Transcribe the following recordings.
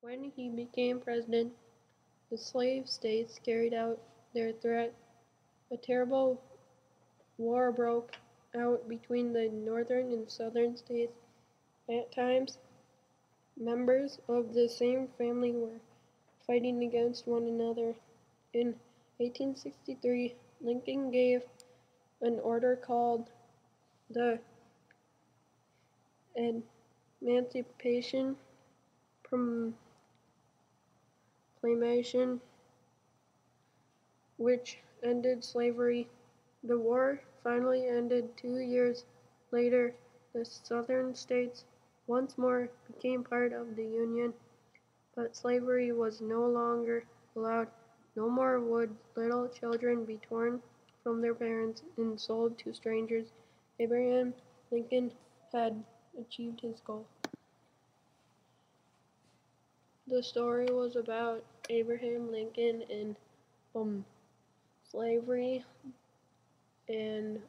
When he became president, the slave states carried out their threat. A terrible war broke out between the northern and southern states. At times, members of the same family were fighting against one another. In 1863, Lincoln gave an order called the Emancipation Proclamation, which ended slavery. The war finally ended 2 years later. The southern states once more became part of the Union, but slavery was no longer allowed. No more would little children be torn from their parents and sold to strangers. Abraham Lincoln had achieved his goal. The story was about Abraham Lincoln and slavery, and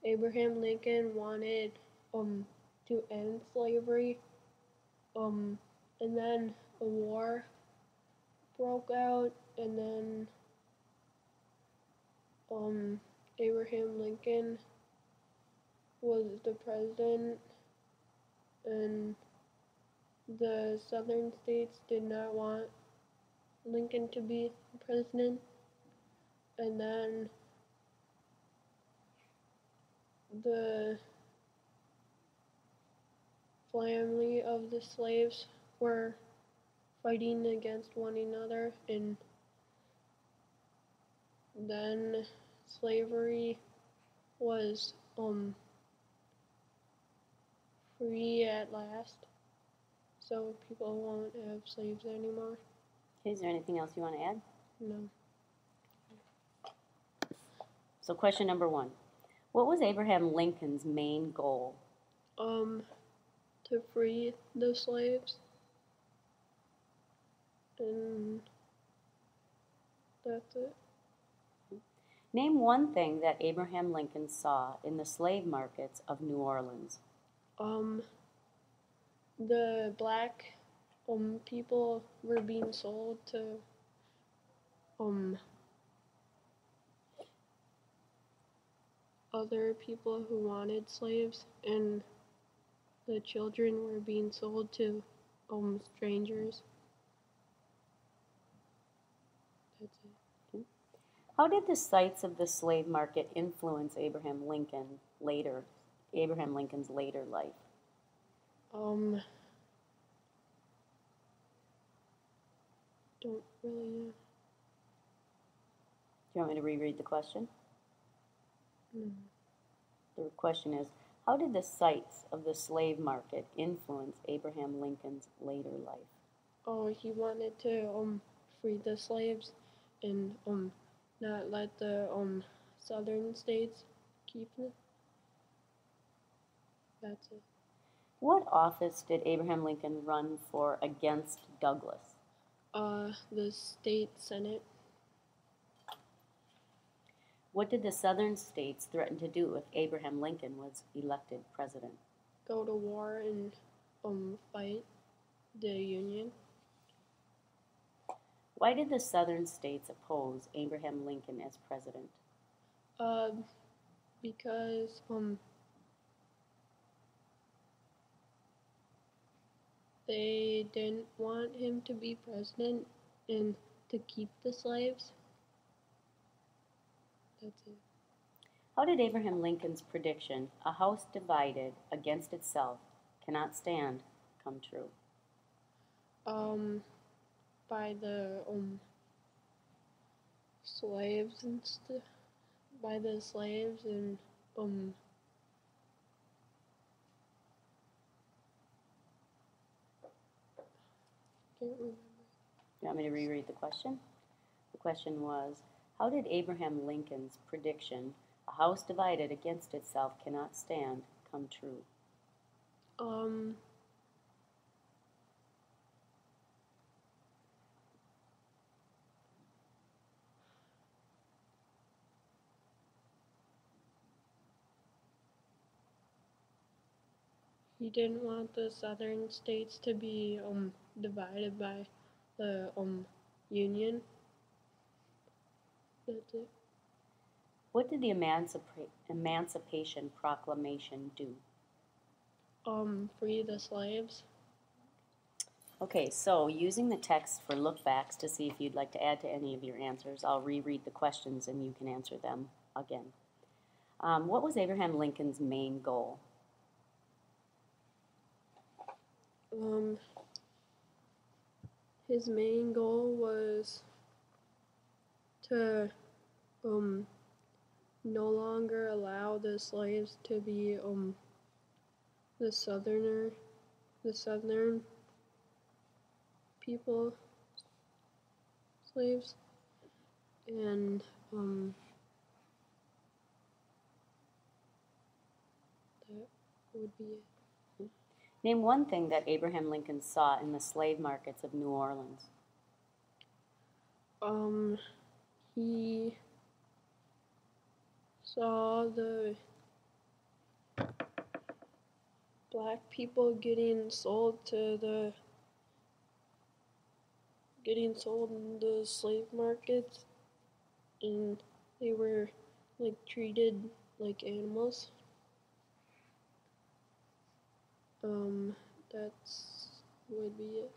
Abraham Lincoln wanted to end slavery, um, and then a war broke out, and then Abraham Lincoln was the president, and the southern states did not want Lincoln to be president, and then the family of the slaves were fighting against one another, and then slavery was free at last, so people won't have slaves anymore. Okay, is there anything else you want to add? No. So question number 1. What was Abraham Lincoln's main goal? To free the slaves, and that's it. Name one thing that Abraham Lincoln saw in the slave markets of New Orleans. The black people were being sold to other people who wanted slaves, and the children were being sold to strangers. That's it. How did the sights of the slave market influence Abraham Lincoln's later life? Don't really know. Do you want me to reread the question? No. The question is, how did the sights of the slave market influence Abraham Lincoln's later life? Oh, he wanted to free the slaves and not let the southern states keep them. That's it. What office did Abraham Lincoln run for against Douglas? The state senate. What did the southern states threaten to do if Abraham Lincoln was elected president? Go to war and fight the Union. Why did the southern states oppose Abraham Lincoln as president? Because they didn't want him to be president and to keep the slaves. That's it. How did Abraham Lincoln's prediction, a house divided against itself cannot stand, come true? By the slaves and stuff. By the slaves and can't remember. You want me to reread the question? The question was, how did Abraham Lincoln's prediction, a house divided against itself cannot stand, come true? He didn't want the southern states to be divided by the Union. That's it. What did the Emancipation Proclamation do? Free the slaves. Okay, so using the text for lookbacks to see if you'd like to add to any of your answers, I'll reread the questions and you can answer them again. What was Abraham Lincoln's main goal? His main goal was to no longer allow the slaves to be the southern people slaves, and that would be it. Name one thing that Abraham Lincoln saw in the slave markets of New Orleans. He saw the black people getting sold in the slave markets, and they were like treated like animals. That's would be it.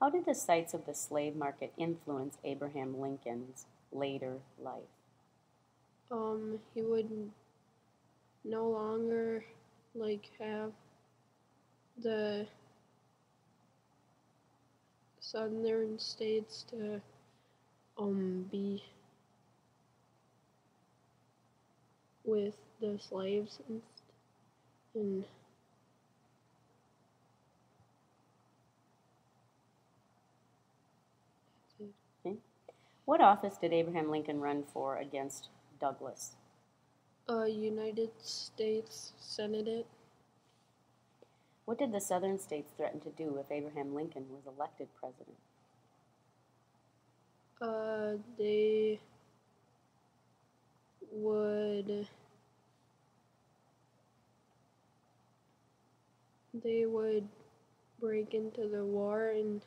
How did the sights of the slave market influence Abraham Lincoln's later life? He would no longer have the southern states to be with the slaves and that's it. Okay. What office did Abraham Lincoln run for against Douglas? United States Senate. What did the southern states threaten to do if Abraham Lincoln was elected president? They would break into the war, and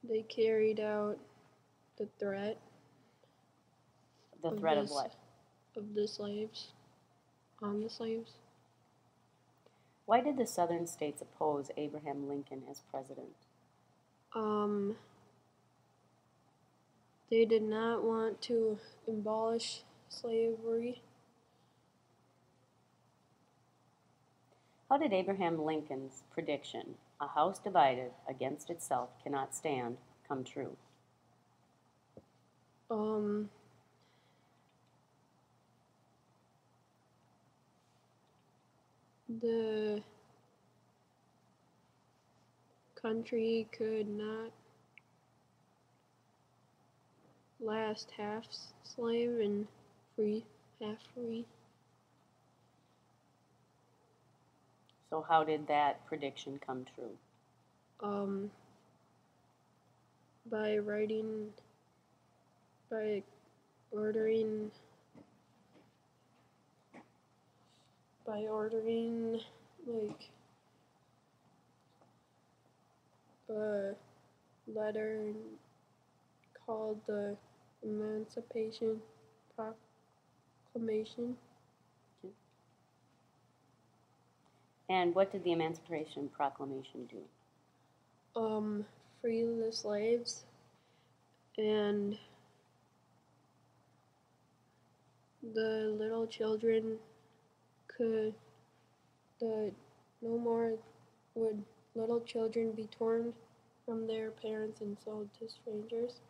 they carried out the threat. The threat of what? Of the slaves. On the slaves. Why did the southern states oppose Abraham Lincoln as president? They did not want to abolish slavery. How did Abraham Lincoln's prediction, "A house divided against itself cannot stand," come true? The country could not last half slave and half free. So how did that prediction come true? By ordering a letter called the Emancipation Proclamation. And what did the Emancipation Proclamation do? Free the slaves, and the little children no more would little children be torn from their parents and sold to strangers.